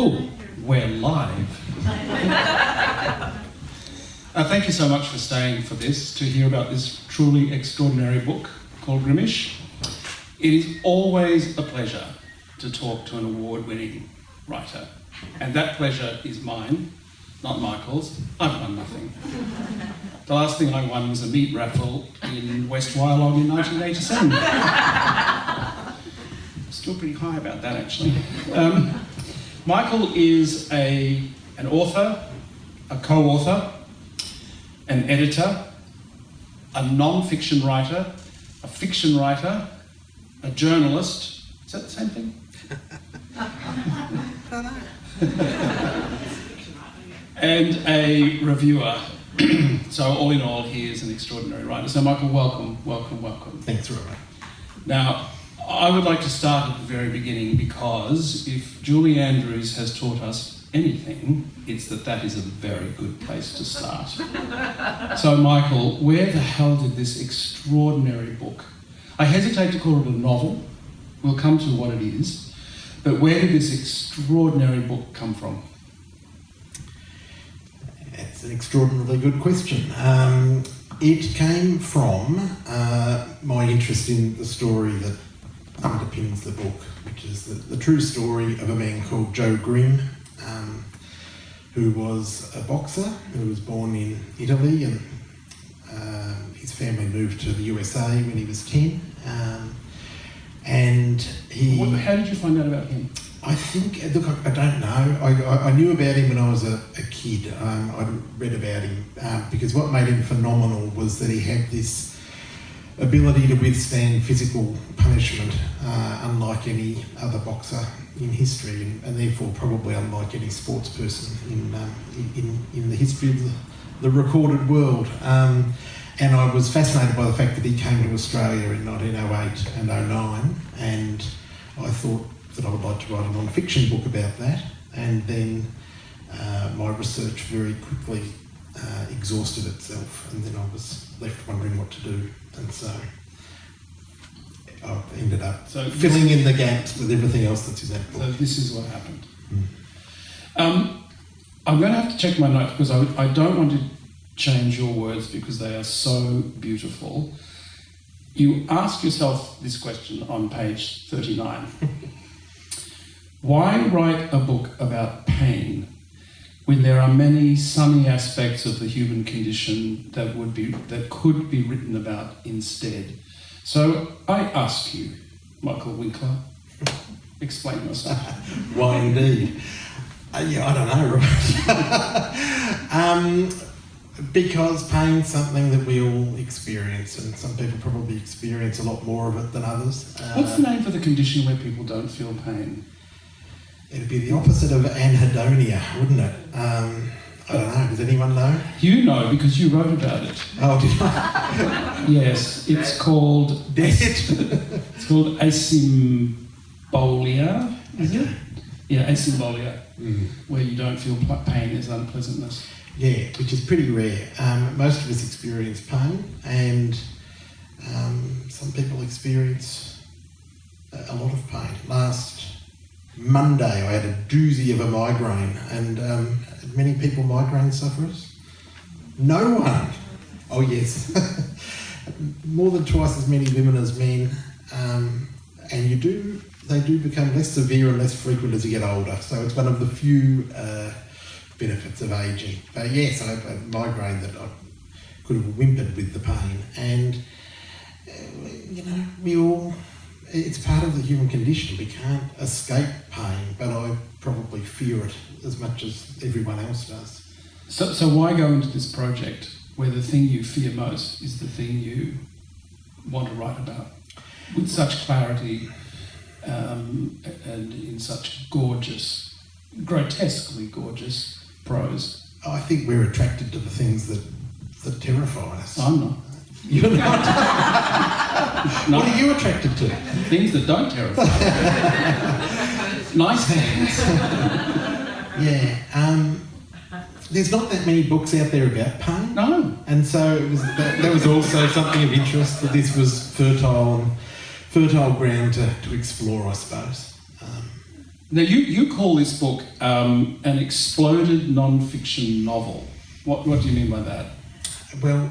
Oh, we're live. Thank you so much for staying for this, to hear about this truly extraordinary book called Grimmish. It is always a pleasure to talk to an award-winning writer, and that pleasure is mine, not Michael's. I've won nothing. The last thing I won was a meat raffle in West Wyalong in 1987. Still pretty high about that, actually. Michael is an author, a co-author, an editor, a non-fiction writer, a fiction writer, a journalist. Is that the same thing? And a reviewer. So all in all, he is an extraordinary writer. So Michael, welcome. Thanks, Robert. Now, I would like to start at the very beginning, because if Julie Andrews has taught us anything, it's that is a very good place to start. So Michael, where the hell did this extraordinary book, I hesitate to call it a novel, we'll come to what it is, but where did this extraordinary book come from? That's an extraordinarily good question. It came from my interest in the story that underpins the book, which is the true story of a man called Joe Grimm, who was a boxer who was born in Italy, and his family moved to the USA when he was 10. And he... How did you find out about him? I think, look, I don't know. I knew about him when I was a kid. I read about him because what made him phenomenal was that he had this ability to withstand physical punishment, unlike any other boxer in history, and therefore probably unlike any sports person in the history of the recorded world. And I was fascinated by the fact that he came to Australia in 1908 and 09, and I thought that I would like to write a non-fiction book about that, and then my research very quickly exhausted itself, and then I was left wondering what to do, and so I ended up filling in the gaps with everything else that's in that book. So this is what happened. I'm going to have to check my notes, because I don't want to change your words because they are so beautiful. You ask yourself this question on page 39. Why write a book about pain when there are many sunny aspects of the human condition that could be written about instead? So I ask you, Michael Winkler, explain yourself. Why indeed? Yeah, I don't know, Robert. Because pain's something that we all experience, and some people probably experience a lot more of it than others. What's the name for the condition where people don't feel pain? It'd be the opposite of anhedonia, wouldn't it? I don't know. Does anyone know? You know, because you wrote about it. Oh, did I? Yes, it's called... It's called asymbolia, is it? Yeah, asymbolia, where you don't feel pain, there's unpleasantness. Yeah, which is pretty rare. Most of us experience pain, and some people experience a lot of pain. Last Monday I had a doozy of a migraine, and many people migraine sufferers? No one! Oh yes. More than twice as many women as men, and they do become less severe and less frequent as you get older, so it's one of the few benefits of ageing. But yes, I had a migraine that I could have whimpered with the pain, and it's part of the human condition. We can't escape pain, but I probably fear it as much as everyone else does. So why go into this project where the thing you fear most is the thing you want to write about with such clarity and in such gorgeous, grotesquely gorgeous prose? I think we're attracted to the things that terrify us. I'm not. You're not? No. What are you attracted to? Things that don't terrify. Nice things. Yeah. There's not that many books out there about pain. No. And so that was also something of interest, that this was fertile ground to explore, I suppose. Now, you call this book an exploded non-fiction novel. What do you mean by that? Well,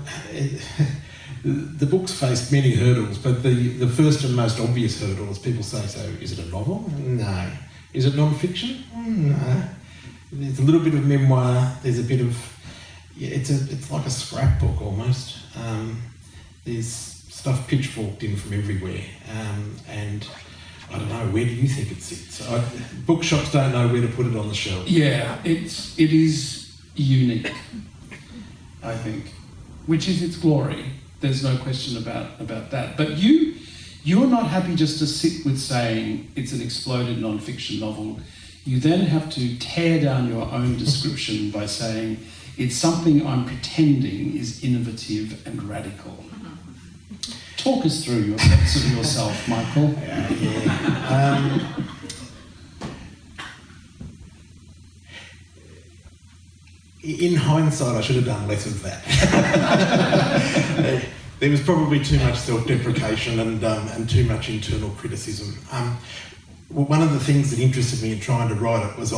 the book's faced many hurdles, but the first and most obvious hurdle is people say, so is it a novel? No. Is it non-fiction? No. There's a little bit of memoir, there's a bit of... Yeah, it's like a scrapbook almost. There's stuff pitchforked in from everywhere, and I don't know, where do you think it sits? Bookshops don't know where to put it on the shelf. Yeah, it is unique, I think, which is its glory. There's no question about that. But you're not happy just to sit with saying it's an exploded non-fiction novel. You then have to tear down your own description by saying it's something I'm pretending is innovative and radical. Talk us through your sense of yourself, Michael. In hindsight, I should have done less of that. There was probably too much self-deprecation and too much internal criticism. One of the things that interested me in trying to write it was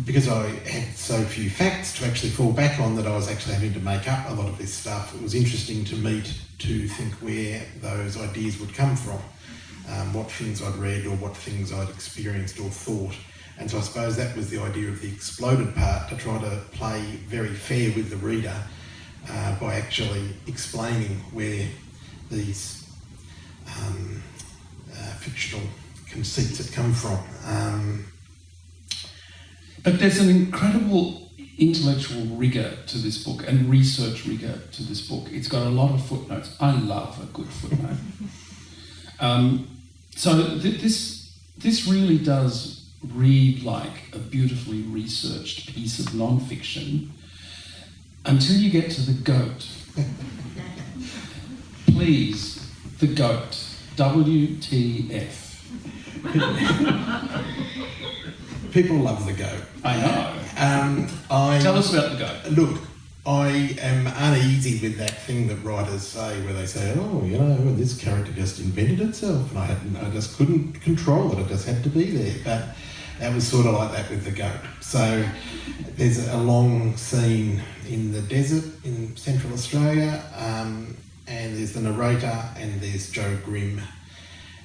because I had so few facts to actually fall back on, that I was actually having to make up a lot of this stuff. It was interesting to me to think where those ideas would come from, what things I'd read or what things I'd experienced or thought. And so I suppose that was the idea of the exploded part, to try to play very fair with the reader by actually explaining where these fictional conceits had come from. But there's an incredible intellectual rigour to this book and research rigour to this book. It's got a lot of footnotes. I love a good footnote. This really does read like a beautifully researched piece of non-fiction until you get to the goat. Please, the goat. WTF. People love the goat. I know. Tell us about the goat. Look, I am uneasy with that thing that writers say, where they say, oh, you know, this character just invented itself, and I just couldn't control it. It just had to be there. But that was sort of like that with the goat. So there's a long scene in the desert in Central Australia, and there's the narrator and there's Joe Grimm.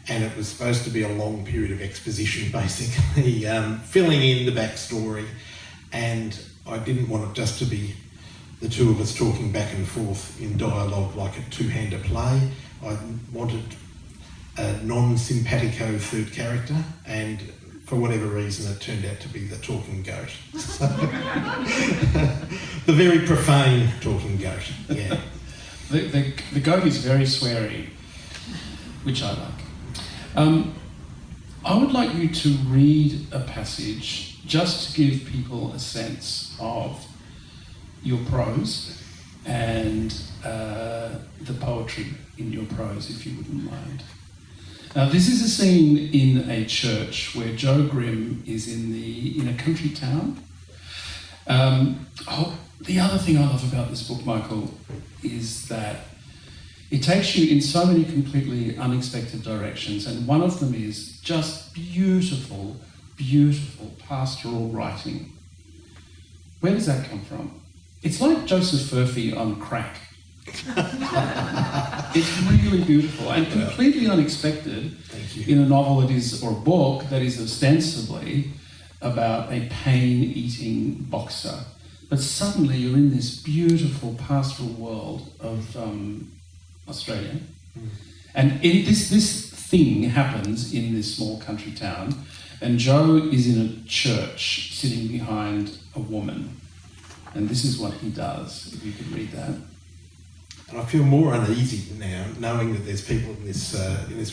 And it was supposed to be a long period of exposition, basically, filling in the backstory. And I didn't want it just to be the two of us talking back and forth in dialogue like a two-hander play. I wanted a non-simpatico third character, and for whatever reason it turned out to be the talking goat. So, the very profane talking goat, yeah. The goat is very sweary, which I like. I would like you to read a passage just to give people a sense of your prose and the poetry in your prose, if you wouldn't mind. Now, this is a scene in a church where Joe Grimm is in a country town. The other thing I love about this book, Michael, is that it takes you in so many completely unexpected directions, and one of them is just beautiful, beautiful pastoral writing. Where does that come from? It's like Joseph Furphy on crack. It's really beautiful and completely unexpected in a novel that is, or a book that is ostensibly about a pain-eating boxer. But suddenly you're in this beautiful pastoral world of Australia. And this thing happens in this small country town, and Joe is in a church sitting behind a woman. And this is what he does, if you could read that. And I feel more uneasy now, knowing that there's people in this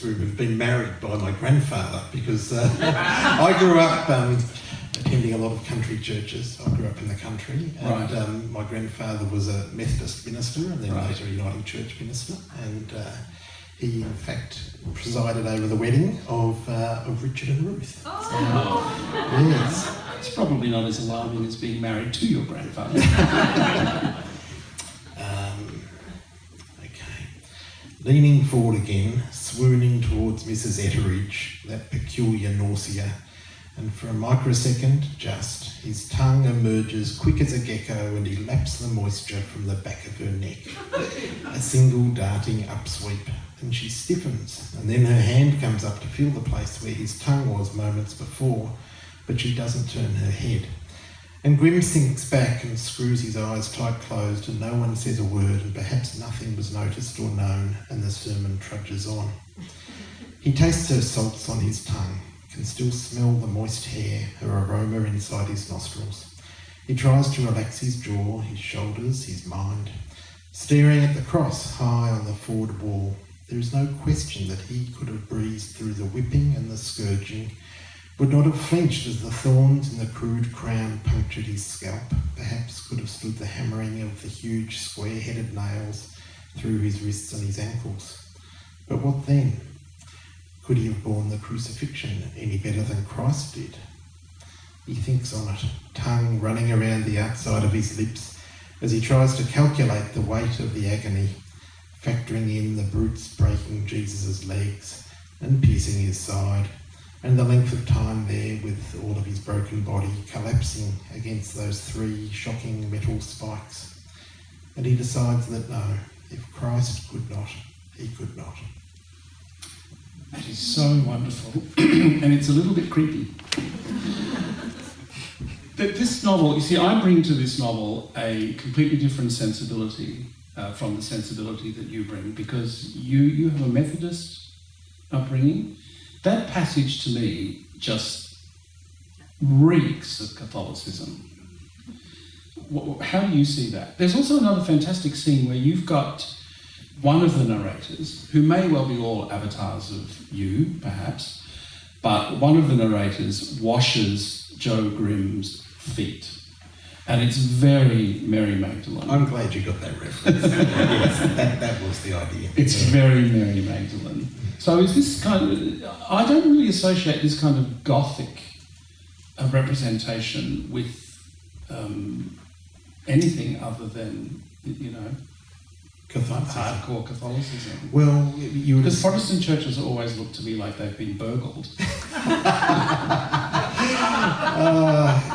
room who've been married by my grandfather, because I grew up attending a lot of country churches. I grew up in the country, and right. My grandfather was a Methodist minister and then later a Uniting Church minister, and he in fact presided over the wedding of Richard and Ruth. Oh. So, yes. It's probably not as alarming as being married to your grandfather. Okay. leaning forward again, swooning towards Mrs. Etheridge, that peculiar nausea, and for a microsecond, just, his tongue emerges quick as a gecko and he laps the moisture from the back of her neck. A single darting upsweep, and she stiffens, and then her hand comes up to feel the place where his tongue was moments before, but she doesn't turn her head. And Grimm sinks back and screws his eyes tight closed, and no one says a word, and perhaps nothing was noticed or known, and the sermon trudges on. He tastes her salts on his tongue, can still smell the moist hair, her aroma inside his nostrils. He tries to relax his jaw, his shoulders, his mind. Staring at the cross high on the forward wall, there is no question that he could have breezed through the whipping and the scourging, would not have flinched as the thorns in the crude crown punctured his scalp, perhaps could have stood the hammering of the huge square-headed nails through his wrists and his ankles. But what then? Could he have borne the crucifixion any better than Christ did? He thinks on it, tongue running around the outside of his lips as he tries to calculate the weight of the agony, factoring in the brutes breaking Jesus' legs and piercing his side, and the length of time there with all of his broken body collapsing against those 3 shocking metal spikes. And he decides that no, if Christ could not, he could not. That is so wonderful, and it's a little bit creepy. But this novel, you see, I bring to this novel a completely different sensibility from the sensibility that you bring, because you have a Methodist upbringing. That passage to me just reeks of Catholicism. How do you see that? There's also another fantastic scene where you've got one of the narrators, who may well be all avatars of you, perhaps, but one of the narrators washes Joe Grimm's feet. And it's very Mary Magdalene. I'm glad you got that reference. Yes, that was the idea. It's very Mary Magdalene. So is this kind of... I don't really associate this kind of Gothic representation with anything other than, Catholicism. Hardcore Catholicism. Well, you would... Because Protestant churches always look to me like they've been burgled.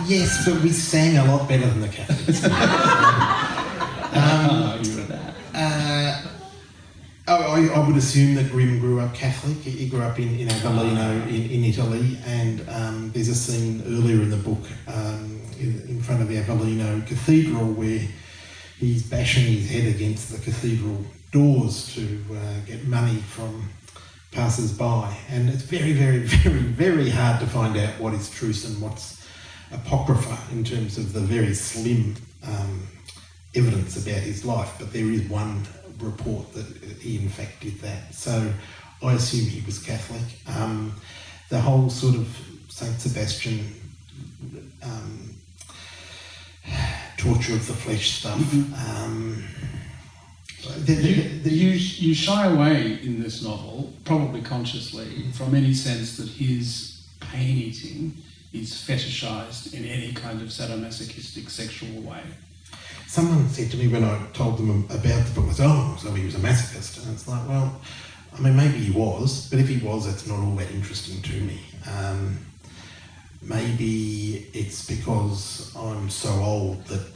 Yes, but we sang a lot better than the Catholics. You were that. I would assume that Grimm grew up Catholic. He grew up in Avellino in Italy, and there's a scene earlier in the book in front of the Avellino Cathedral where he's bashing his head against the cathedral doors to get money from passers-by, and it's very, very, very, very hard to find out what is truth and what's apocrypha in terms of the very slim evidence about his life, but there is one report that he in fact did that. So I assume he was Catholic. The whole sort of Saint Sebastian torture of the flesh stuff. You shy away in this novel, probably consciously, from any sense that his pain eating is fetishised in any kind of sadomasochistic sexual way. Someone said to me when I told them about the book, so he was a masochist. And it's like, well, I mean, maybe he was, but if he was, it's not all that interesting to me. Maybe it's because I'm so old that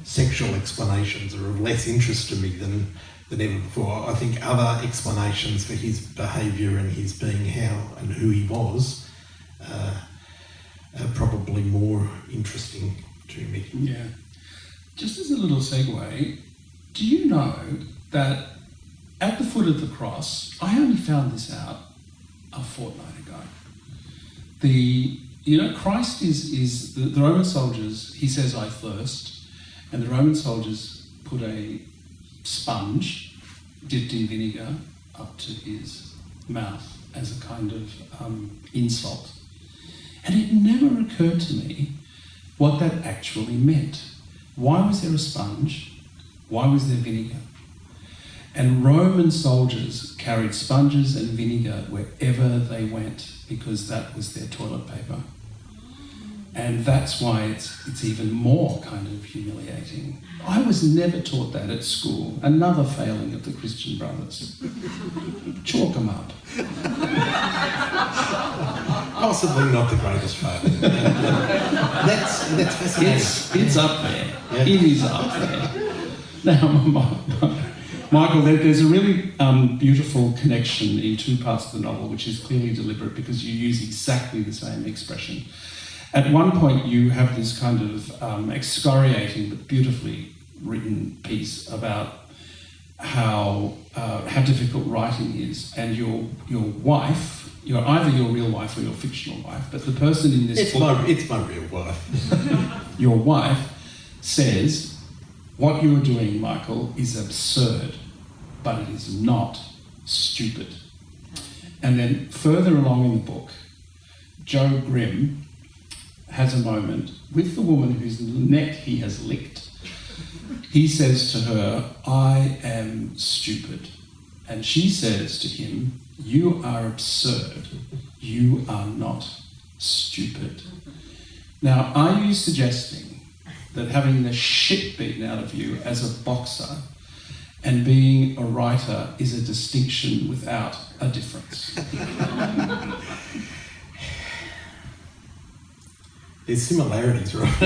sexual explanations are of less interest to me than ever before. I think other explanations for his behaviour and his being how and who he was are probably more interesting to me. Yeah. Just as a little segue, do you know that at the foot of the cross, I only found this out a fortnight ago. Christ is the Roman soldiers, he says, I thirst, and the Roman soldiers put a sponge dipped in vinegar up to his mouth as a kind of insult. And it never occurred to me what that actually meant. Why was there a sponge? Why was there vinegar? And Roman soldiers carried sponges and vinegar wherever they went because that was their toilet paper. And that's why it's even more kind of humiliating. I was never taught that at school. Another failing of the Christian Brothers. Chalk them up. Possibly not the greatest failure. That's fascinating. It's up there. Yeah. It is up there. Now, Michael, there's a really beautiful connection in two parts of the novel, which is clearly deliberate because you use exactly the same expression. At one point, you have this kind of excoriating but beautifully written piece about how difficult writing is, and your wife, either your real wife or your fictional wife, but the person in this book... It's my real wife. Your wife says, what you're doing, Michael, is absurd, but it is not stupid. And then further along in the book, Joe Grimm has a moment with the woman whose neck he has licked. He says to her, I am stupid. And she says to him, you are absurd. You are not stupid. Now, are you suggesting that having the shit beaten out of you as a boxer and being a writer is a distinction without a difference? There's similarities, right?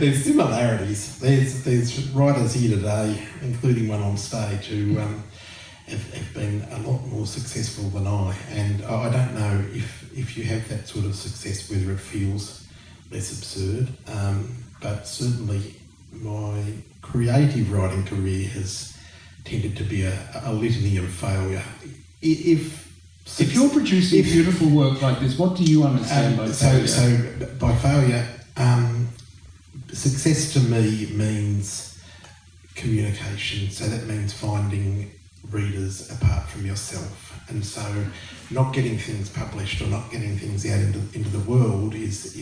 There's similarities. There's writers here today, including one on stage, who have been a lot more successful than I. And I don't know if you have that sort of success, whether it feels less absurd. But certainly my creative writing career has tended to be a litany of failure. If you're producing beautiful work like this, what do you understand by failure? So by failure, success to me means communication. So that means finding readers apart from yourself. And so not getting things published or not getting things out into the world is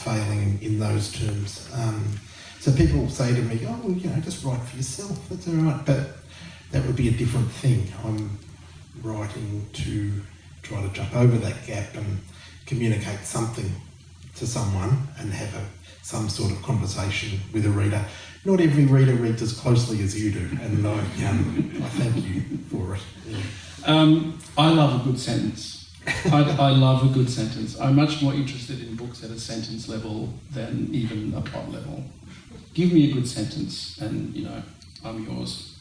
failing in those terms. So people say to me, oh, well, just write for yourself, that's all right. But that would be a different thing. I'm writing to try to jump over that gap and communicate something to someone and have some sort of conversation with a reader. Not every reader reads as closely as you do, and I thank you for it. Yeah. I love a good sentence. I love a good sentence. I'm much more interested in books at a sentence level than even a plot level. Give me a good sentence and, I'm yours.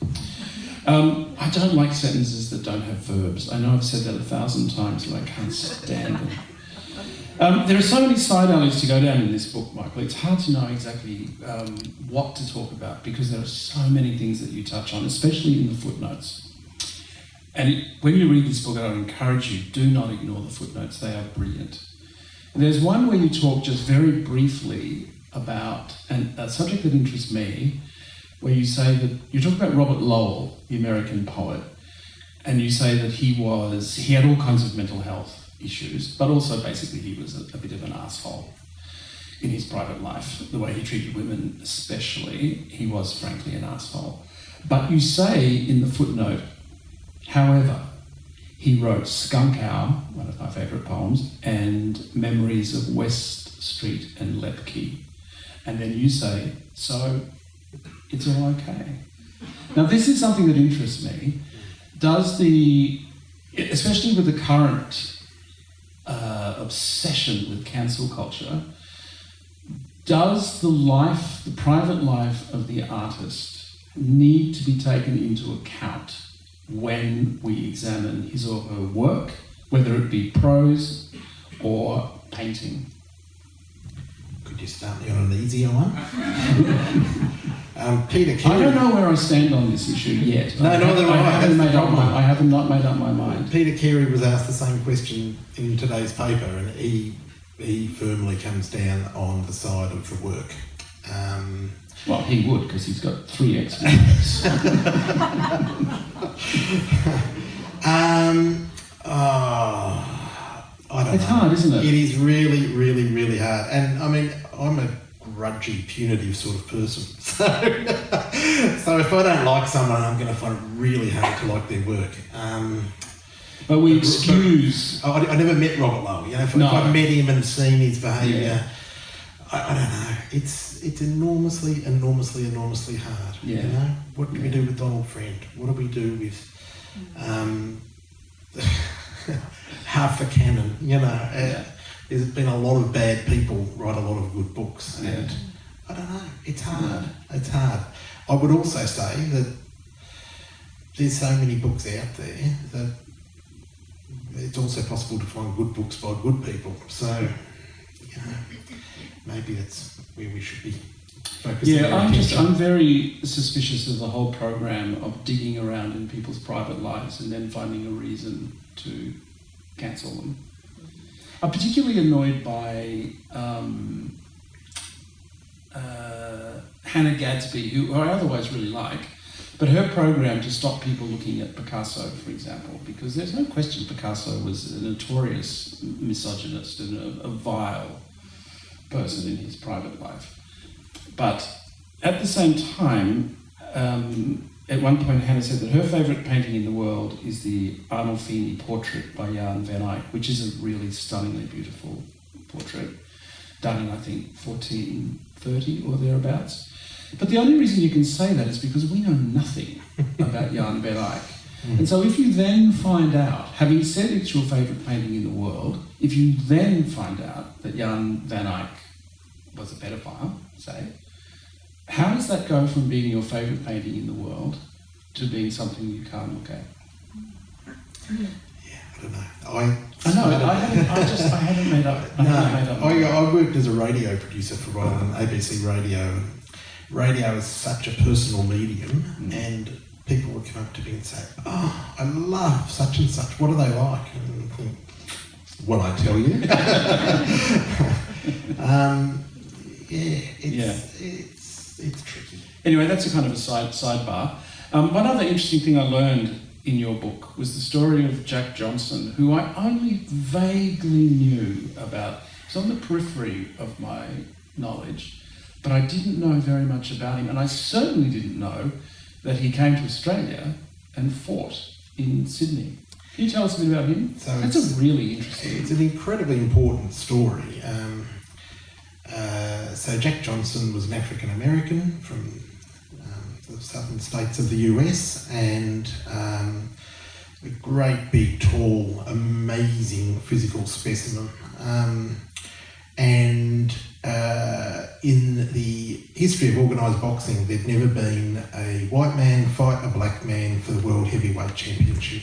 I don't like sentences that don't have verbs. I know I've said that 1,000 times, but I can't stand them. There are so many side alleys to go down in this book, Michael. It's hard to know exactly what to talk about because there are so many things that you touch on, especially in the footnotes. And when you read this book, I would encourage you, do not ignore the footnotes. They are brilliant. There's one where you talk just very briefly about a subject that interests me, where you say that you talk about Robert Lowell, the American poet, and you say that he had all kinds of mental health issues, but also basically he was a bit of an asshole in his private life. The way he treated women especially, he was frankly an asshole. But you say in the footnote, however, he wrote Skunk Owl, one of my favourite poems, and Memories of West Street and Lepke. And then you say, so it's all okay. Now, this is something that interests me. Especially with the current obsession with cancel culture, does the private life of the artist need to be taken into account when we examine his or her work, whether it be prose or painting? Could you start me on an easier one? Peter Carey. I don't know where I stand on this issue yet. No, neither do I. I have not made up my mind. Peter Carey was asked the same question in today's paper, and he firmly comes down on the side of the work. Well, he would, because he's got 3 X-Men. I don't know. It's hard, isn't it? It is really, really, really hard. And I mean, I'm a grudgy, punitive sort of person. So if I don't like someone, I'm going to find it really hard to like their work. But we excuse... I never met Robert Lowe. If I met him and seen his behaviour, I don't know. It's enormously hard. Yeah. What do we do with Donald Friend? What do we do with half the canon? There's been a lot of bad people write a lot of good books, and I don't know. It's hard. It's hard. I would also say that there's so many books out there that it's also possible to find good books by good people. So, maybe that's where we should be focusing. Yeah, I'm very suspicious of the whole program of digging around in people's private lives and then finding a reason to cancel them. I'm particularly annoyed by Hannah Gadsby, who I otherwise really like, but her program to stop people looking at Picasso, for example, because there's no question Picasso was a notorious misogynist and a vile person in his private life. But at the same time, at one point Hannah said that her favourite painting in the world is the Arnolfini portrait by Jan van Eyck, which is a really stunningly beautiful portrait, done in, I think, 1430 or thereabouts. But the only reason you can say that is because we know nothing about Jan van Eyck. And so if you then find out, having said it's your favourite painting in the world, if you then find out that Jan van Eyck was a pedophile, say, how does that go from being your favourite painting in the world to being something you can't look at? Yeah, I don't know. I haven't made up. I worked as a radio producer for a while on ABC Radio. Radio is such a personal medium, and people would come up to me and say, "Oh, I love such and such. What are they like?" And I think, "Will I tell you?" It's tricky. Anyway, that's a kind of a sidebar. One other interesting thing I learned in your book was the story of Jack Johnson, who I only vaguely knew about. It's on the periphery of my knowledge, but I didn't know very much about him, and I certainly didn't know that he came to Australia and fought in Sydney. Can you tell us a bit about him? That's a really interesting... It's an incredibly important story. So Jack Johnson was an African-American from the southern states of the US, and a great, big, tall, amazing physical specimen. In the history of organised boxing, there'd never been a white man fight a black man for the World Heavyweight Championship.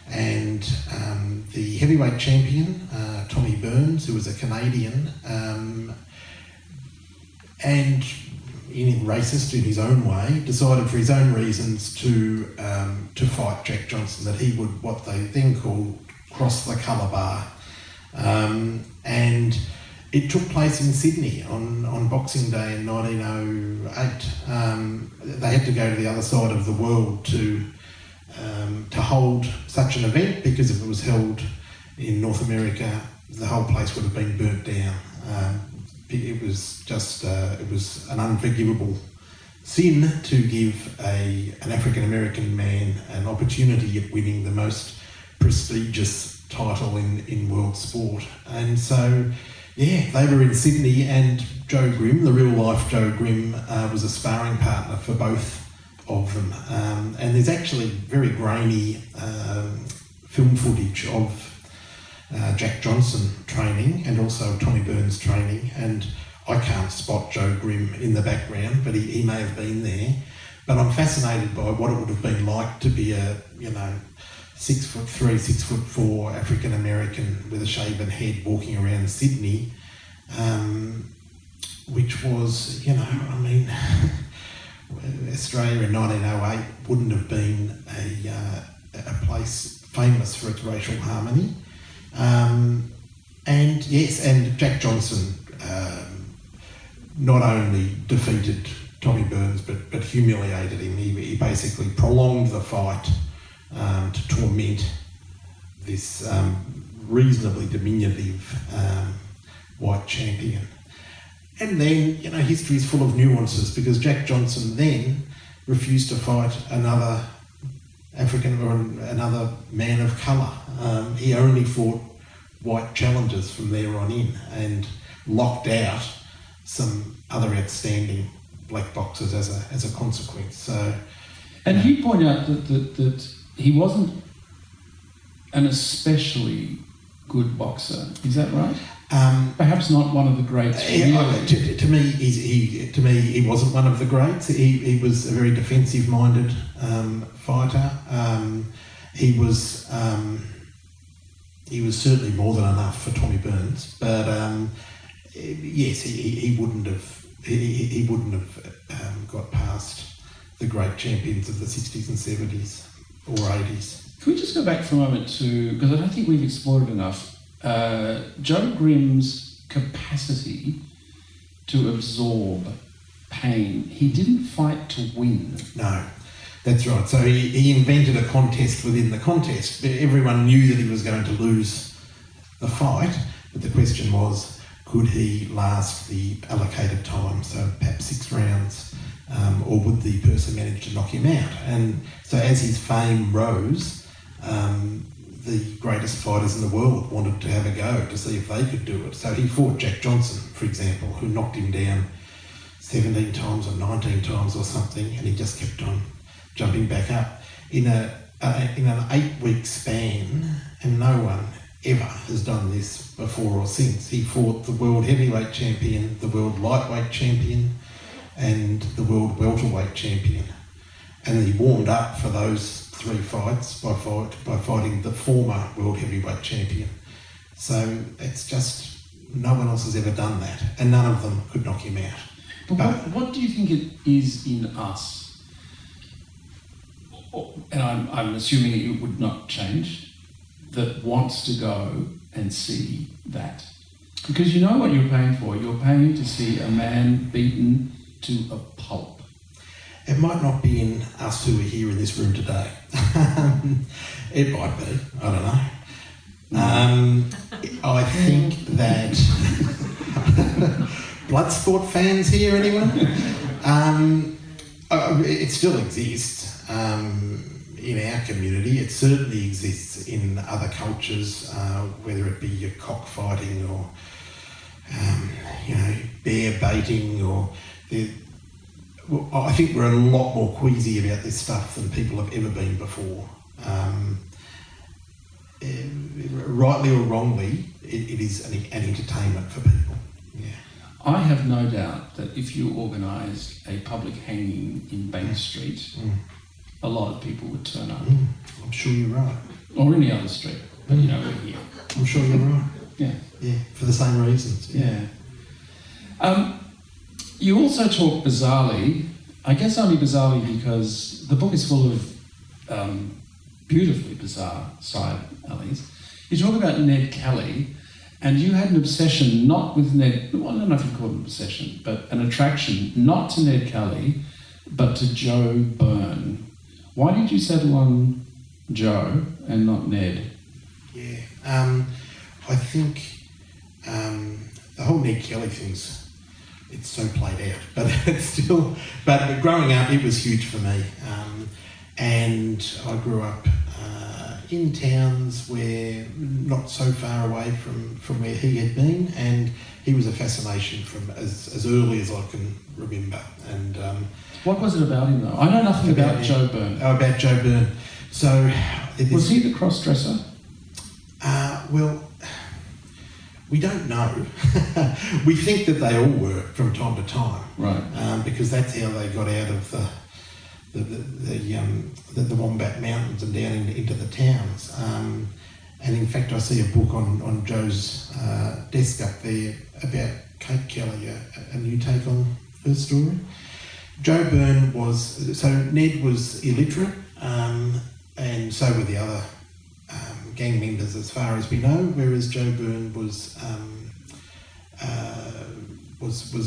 And the heavyweight champion, Tommy Burns, who was a Canadian, and racist in his own way, decided for his own reasons to fight Jack Johnson, that he would, what they then called, cross the colour bar. And it took place in Sydney on Boxing Day in 1908. They had to go to the other side of the world to hold such an event, because if it was held in North America, the whole place would have been burnt down. It was just it was an unforgivable sin to give an African American man an opportunity at winning the most prestigious title in world sport. And so, yeah, they were in Sydney, and Joe Grimm, the real life Joe Grimm, was a sparring partner for both of them. And there's actually very grainy film footage of Jack Johnson training and also Tommy Burns training, and I can't spot Joe Grimm in the background, but he may have been there. But I'm fascinated by what it would have been like to be a 6'3", 6'4" African American with a shaven head walking around Sydney, which was, Australia in 1908 wouldn't have been a place famous for its racial harmony. And Jack Johnson not only defeated Tommy Burns but humiliated him. He basically prolonged the fight to torment this reasonably diminutive white champion. And then, history is full of nuances, because Jack Johnson then refused to fight another African or another man of colour. He only fought white challengers from there on in and locked out some other outstanding black boxers as a consequence. So, and you point out that he wasn't an especially good boxer. Is that right? Perhaps not one of the greats. Really. To me, he wasn't one of the greats. He was a very defensive-minded fighter. He was certainly more than enough for Tommy Burns, but yes, he wouldn't have got past the great champions of the 60s and 70s or 80s. Can we just go back for a moment to, because I don't think we've explored it enough, Joe Grimm's capacity to absorb pain. He didn't fight to win. No, that's right. So he invented a contest within the contest. Everyone knew that he was going to lose the fight, but the question was, could he last the allocated time, so perhaps 6 rounds, or would the person manage to knock him out? And so as his fame rose, the greatest fighters in the world wanted to have a go to see if they could do it. So he fought Jack Johnson, for example, who knocked him down 17 times or 19 times or something, and he just kept on jumping back up. In an 8-week span, and no one ever has done this before or since, he fought the world heavyweight champion, the world lightweight champion, and the world welterweight champion. And he warmed up for those 3 fights by fighting the former world heavyweight champion. So it's just, no one else has ever done that, and none of them could knock him out. But what do you think it is in us, and I'm assuming it would not change, that wants to go and see that? Because you know what you're paying for. You're paying to see a man beaten to a pulp. It might not be in us who are here in this room today. It might be, I don't know. I think that Bloodsport fans here, anyone? It still exists in our community. It certainly exists in other cultures, whether it be your cockfighting or bear baiting, or I think we're a lot more queasy about this stuff than people have ever been before. Rightly or wrongly, it is an entertainment for people. Yeah. I have no doubt that if you organised a public hanging in Bank Street, a lot of people would turn up. I'm sure you're right. Or any other street, but we're here. I'm sure you're right. Yeah. Yeah, for the same reasons. Yeah. You also talk bizarrely, I guess only bizarrely because the book is full of beautifully bizarre side alleys. You talk about Ned Kelly, and you had an obsession not with Ned, well, I don't know if you call it an obsession, but an attraction not to Ned Kelly, but to Joe Byrne. Why did you settle on Joe and not Ned? Yeah, I think the whole Ned Kelly thing's, it's so played out, but it's still, but growing up, it was huge for me. And I grew up in towns where, not so far away from where he had been, and he was a fascination from as early as I can remember. And what was it about him though? I know nothing about Joe Byrne. Oh, about Joe Byrne. So was he the cross-dresser? Well, we don't know. We think that they all were from time to time, right? Because that's how they got out of the Wombat Mountains and down into the towns. And in fact, I see a book on Joe's desk up there about Kate Kelly, a new take on her story. Joe Byrne was, so Ned was illiterate, and so were the other gang members as far as we know, whereas Joe Byrne was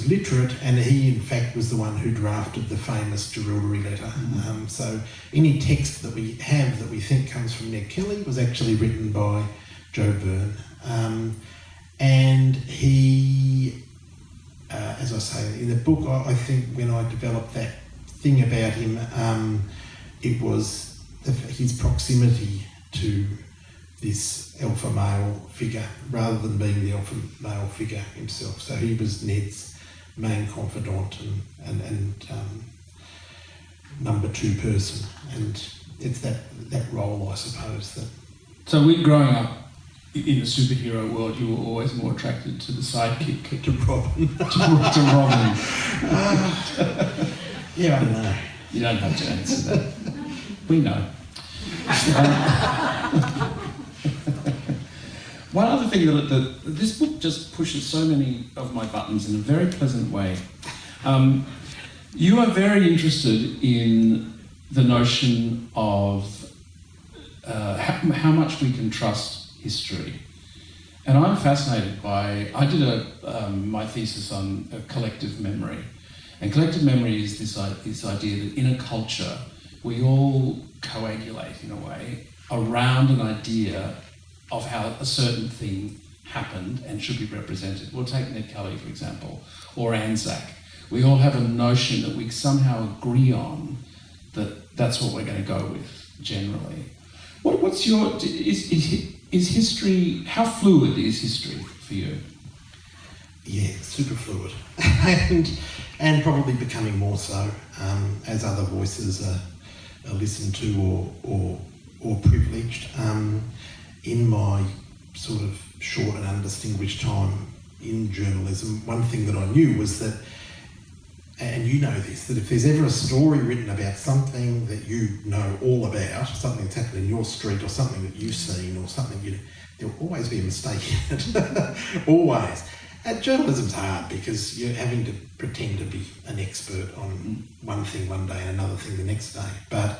literate, and he in fact was the one who drafted the famous Jerilderie letter. So any text that we have that we think comes from Ned Kelly was actually written by Joe Byrne. And he, as I say, in the book, I think when I developed that thing about him, it was his proximity to this alpha male figure rather than being the alpha male figure himself. So he was Ned's main confidant and number two person, and it's that role, I suppose, that. So growing up in the superhero world, you were always more attracted to the sidekick, To Robin. to Robin. Yeah, I know. You don't have to answer that. We know. One other thing that this book just pushes so many of my buttons in a very pleasant way. You are very interested in the notion of how much we can trust history. And I'm fascinated by, I did my thesis on collective memory. And collective memory is this idea that in a culture, we all coagulate in a way around an idea of how a certain thing happened and should be represented. We'll take Ned Kelly, for example, or Anzac. We all have a notion that we somehow agree on that that's what we're going to go with generally. What's your, is history, how fluid is history for you? Yeah, super fluid, and probably becoming more so as other voices are listened to or privileged. In my sort of short and undistinguished time in journalism, one thing that I knew was that, and you know this, that if there's ever a story written about something that you know all about, something that's happened in your street or something that you've seen or something, there'll always be a mistake in it. Always. Journalism's hard because you're having to pretend to be an expert on one thing one day and another thing the next day. But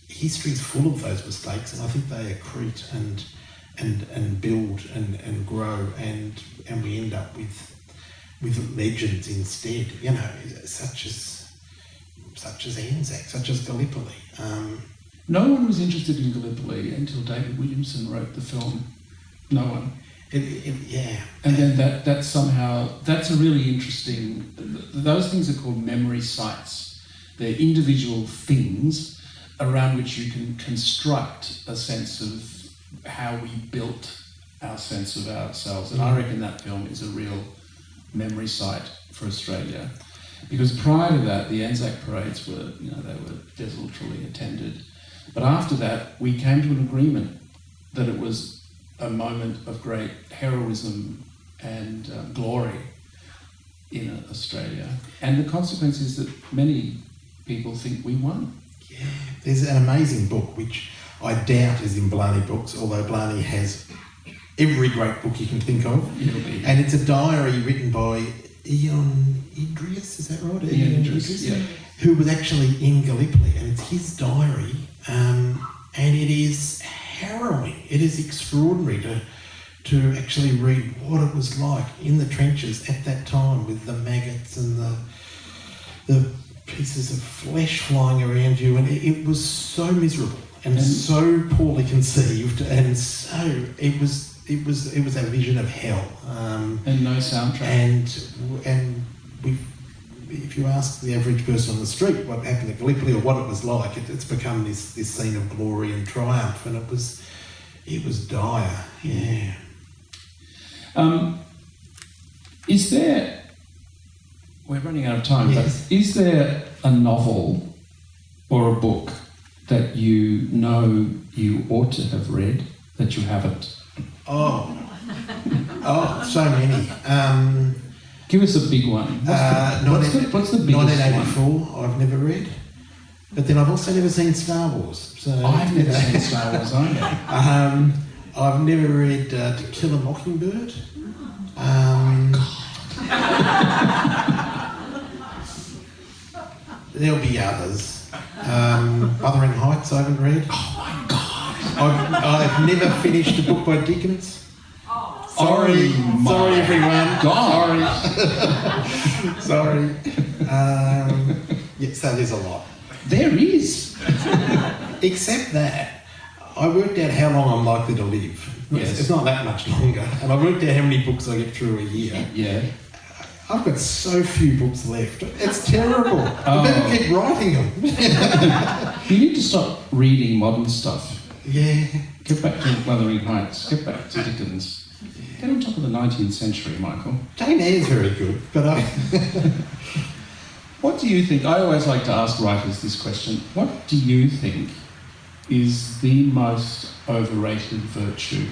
history's full of those mistakes, and I think they accrete and build and grow, and we end up with legends instead, such as Anzac, such as Gallipoli. No one was interested in Gallipoli until David Williamson wrote the film. No one. Yeah. And then that's a really interesting, those things are called memory sites. They're individual things around which you can construct a sense of how we built our sense of ourselves. And I reckon that film is a real memory site for Australia. Because prior to that, the Anzac parades were, they were desultorily attended. But after that, we came to an agreement that it was a moment of great heroism and glory in Australia. And the consequence is that many people think we won. Yeah, there's an amazing book which I doubt is in Blarney Books, although Blarney has every great book you can think of. And it's a diary written by Ian Idris, is that right? Ian Idris, yeah. Who was actually in Gallipoli, and it's his diary, and it is harrowing. It is extraordinary to actually read what it was like in the trenches at that time with the maggots and the pieces of flesh flying around you, and it was so miserable and so poorly conceived, and so it was a vision of hell. And no soundtrack. And if you ask the average person on the street what happened at Gallipoli or what it was like, it's become this scene of glory and triumph, and it was dire. Yeah. Is there? We're running out of time. Yes. But is there a novel or a book that you know you ought to have read that you haven't? Oh, so many. Give us a big one. What's the biggest 1984, one? I've never read. But then I've also never seen Star Wars. So, I've never seen Star Wars either. I've never read To Kill a Mockingbird. There'll be others. Wuthering Heights I haven't read. Oh my God. I've never finished a book by Dickens. Sorry everyone. God. Sorry. So there's a lot. There is. Except that I worked out how long I'm likely to live. Yes. It's not that much longer. And I worked out how many books I get through a year. Yeah. I've got so few books left. It's terrible. People keep writing them. You need to stop reading modern stuff. Yeah. Get back to Wuthering Heights. Get back to Dickens. Get on top of the 19th century, Michael. Jane Eyre's very good, but I... What do you think? I always like to ask writers this question. What do you think is the most overrated virtue?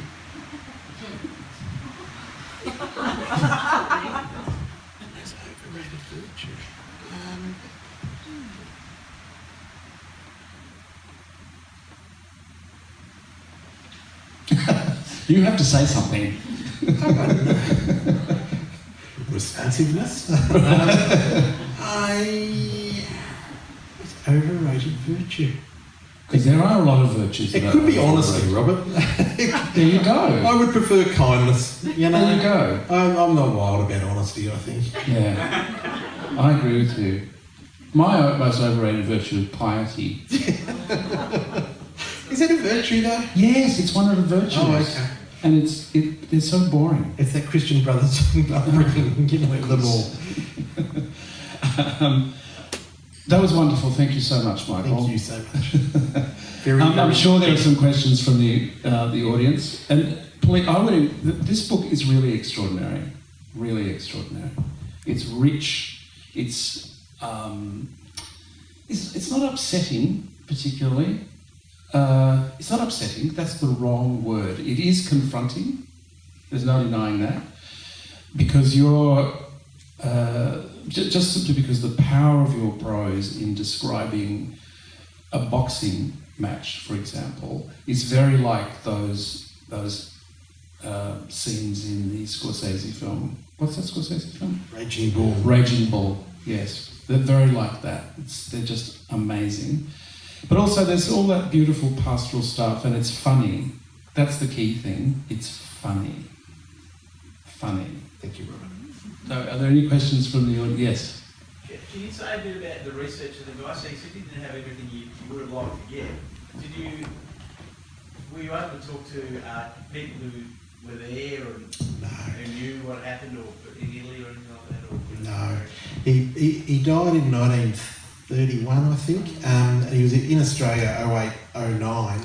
You have to say something. Responsiveness. It's overrated virtue. Because there are a lot of virtues. It could be honesty, Robert. There you go. I would prefer kindness. You know. There you go. I'm not wild about honesty, I think. Yeah, I agree with you. My most overrated virtue is piety. Is that a virtue, though? Yes, it's one of the virtues. Oh, okay. And they're so boring. It's that Christian Brothers upbringing, you know, them all. That was wonderful. Thank you so much, Michael. Thank you so much. I'm sure there are some questions from the audience. And please, this book is really extraordinary. Really extraordinary. It's rich. It's not upsetting particularly. It's not upsetting, that's the wrong word. It is confronting, there's no denying that, because you're, just simply because the power of your prose in describing a boxing match, for example, is very like those scenes in the Scorsese film. What's that Scorsese film? Raging Bull. Raging Bull, yes. They're very like that. They're just amazing. But also there's all that beautiful pastoral stuff, and it's funny. That's the key thing. It's funny. Funny. Thank you, Robert. So, are there any questions from the audience? Yes. Can you say a bit about the research of the guy? So you said you didn't have everything you would have liked to get. Were you able to talk to people who were there and who knew what happened, or in Italy or anything like that? Or, No. He died in 1931, I think, and he was in Australia 08, 09.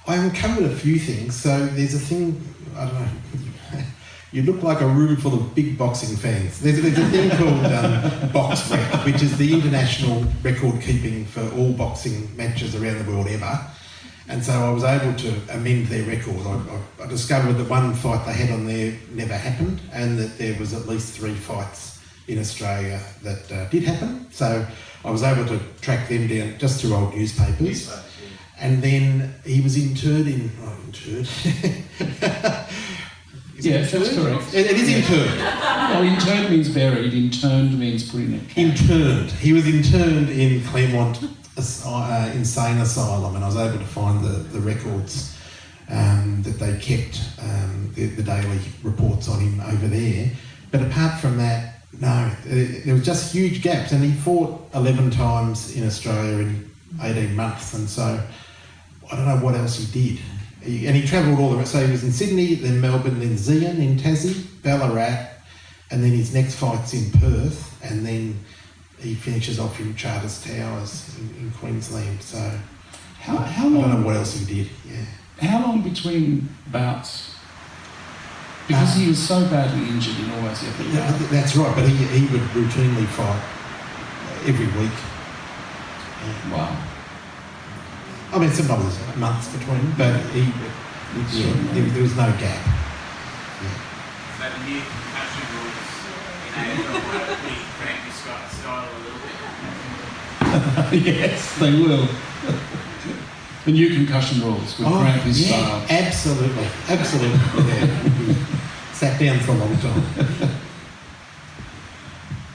I uncovered a few things. So there's a thing, I don't know, you look like a room full of big boxing fans. There's a thing called BoxRec, which is the international record keeping for all boxing matches around the world ever. And so I was able to amend their record. I discovered that one fight they had on there never happened, and that there was at least 3 fights in Australia that did happen. So I was able to track them down just through old newspapers. And then he was interred in... Yes, that's correct. It is interred. Well, interred means buried. Interned means put in a cat. Interned. He was interned in Claremont Insane Asylum, and I was able to find the records that they kept, the daily reports on him over there. But apart from that, no, there was just huge gaps, and he fought 11 times in Australia in 18 months, and so I don't know what else he did. And he travelled all the way, so he was in Sydney, then Melbourne, then Zion in Tassie, Ballarat, and then his next fight's in Perth, and then he finishes off in Charters Towers in Queensland. So how I don't know what else he did. Yeah. How long between bouts? Because he was so badly injured in almost every bout. That's right, but he would routinely fight every week. Yeah. Wow. I mean, sometimes there's months between, but there was no gap. Yeah. So the new concussion rules in AFL will pretty cramp your style a little bit. Yes, they will. The new concussion rules will cramp his style. Absolutely. Yeah, we'd be sat down for a long time.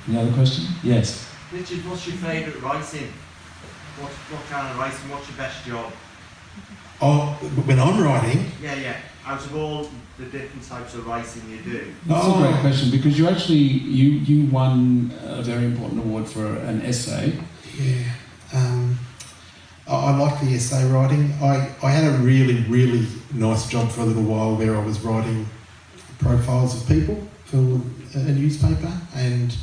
Any other question? Yes. Richard, what's your favourite racing? What kind of racing? What's your best job? Oh, when I'm writing? Yeah. Out of all the different types of racing you do. That's a great question, because you actually you won a very important award for an essay. Yeah. I like the essay writing. I had a really, really nice job for a little while where I was writing profiles of people for a newspaper, and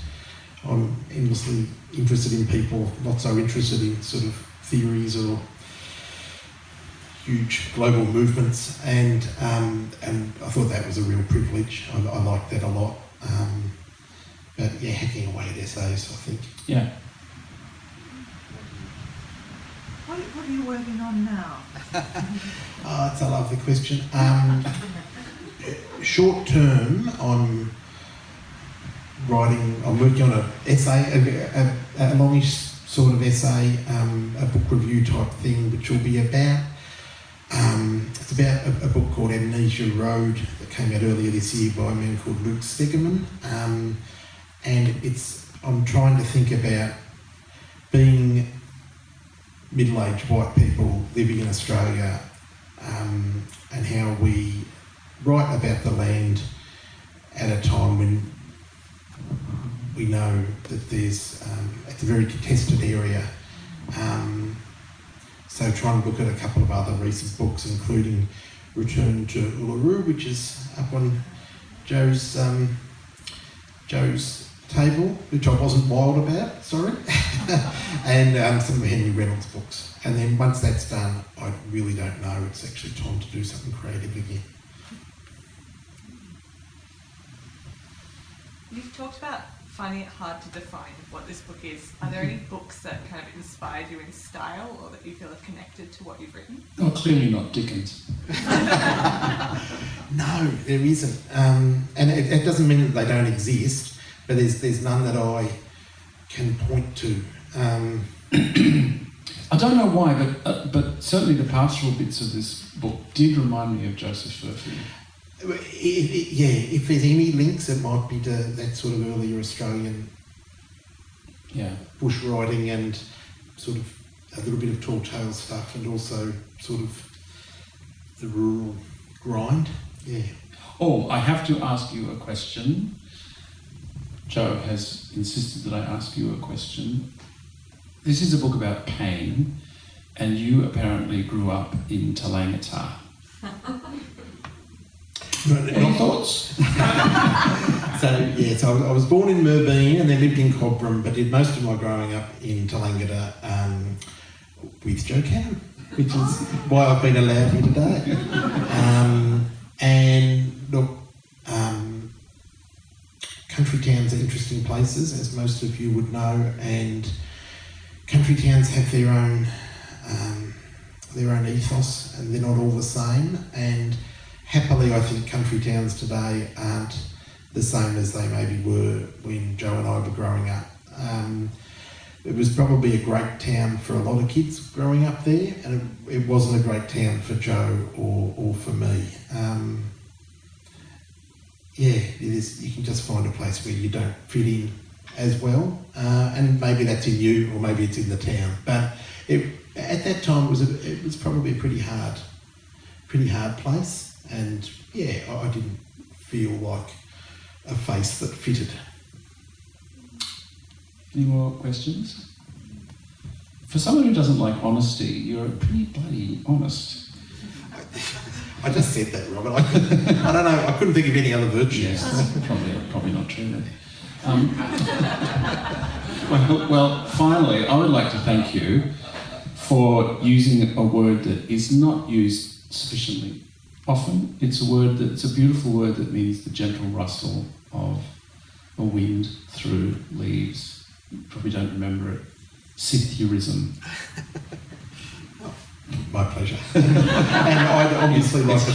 I'm endlessly interested in people, not so interested in sort of theories or huge global movements, and I thought that was a real privilege. I liked that a lot. But yeah, hacking away at essays, I think. Yeah. What are you working on now? Oh, that's a lovely question. Short term, I'm working on an essay, a longish sort of essay, a book review type thing, which will be about, it's about a book called Amnesia Road that came out earlier this year by a man called Luke Stegeman. And I'm trying to think about being middle-aged white people living in Australia, and how we write about the land at a time when we know that it's a very contested area. So trying to look at a couple of other recent books, including Return to Uluru, which is up on Joe's table, which I wasn't wild about, sorry, and some of Henry Reynolds' books. And then once that's done, I really don't know, it's actually time to do something creative again. You've talked about finding it hard to define what this book is. Are there any books that kind of inspired you in style, or that you feel have connected to what you've written? Oh, clearly not Dickens. No, there isn't. And it doesn't mean that they don't exist, but there's none that I can point to. I don't know why, but certainly the pastoral bits of this book did remind me of Joseph Fairfield. If there's any links, it might be to that sort of earlier Australian bush riding and sort of a little bit of tall tale stuff, and also sort of the rural grind. Yeah. Oh, I have to ask you a question. Joe has insisted that I ask you a question. This is a book about pain, and you apparently grew up in Talangata. Any thoughts? So I was born in Merbeen and then lived in Cobram, but did most of my growing up in Talangata with Joe Cannon, which is why I've been allowed here today. And look, country towns are interesting places, as most of you would know, and country towns have their own ethos, and they're not all the same. And happily, I think country towns today aren't the same as they maybe were when Joe and I were growing up. It was probably a great town for a lot of kids growing up there, and it wasn't a great town for Joe or for me. It is. You can just find a place where you don't fit in as well, and maybe that's in you, or maybe it's in the town. But at that time, it was probably a pretty hard place. And I didn't feel like a face that fitted. Any more questions? For someone who doesn't like honesty, you're pretty bloody honest. I just said that, Robert. I don't know. I couldn't think of any other virtues. Yes, probably not true then. Well, finally, I would like to thank you for using a word that is not used sufficiently often. It's a beautiful word that means the gentle rustle of a wind through leaves. You probably don't remember it. Scythurism. My pleasure. And I'd obviously like to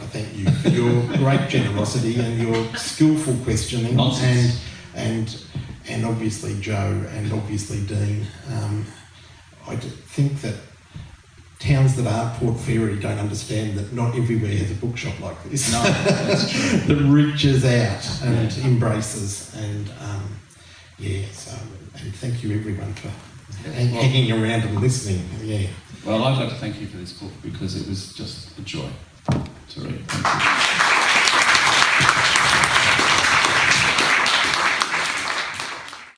thank you for your great generosity and your skillful questioning. Nonsense. And obviously Joe and obviously Dean. I think that towns that aren't Port Fairy don't understand that not everywhere has a bookshop like this. No, that's true. That reaches out and embraces, and and thank you everyone for hanging around and listening. Yeah. Well, I'd like to thank you for this book because it was just a joy to read. Thank you.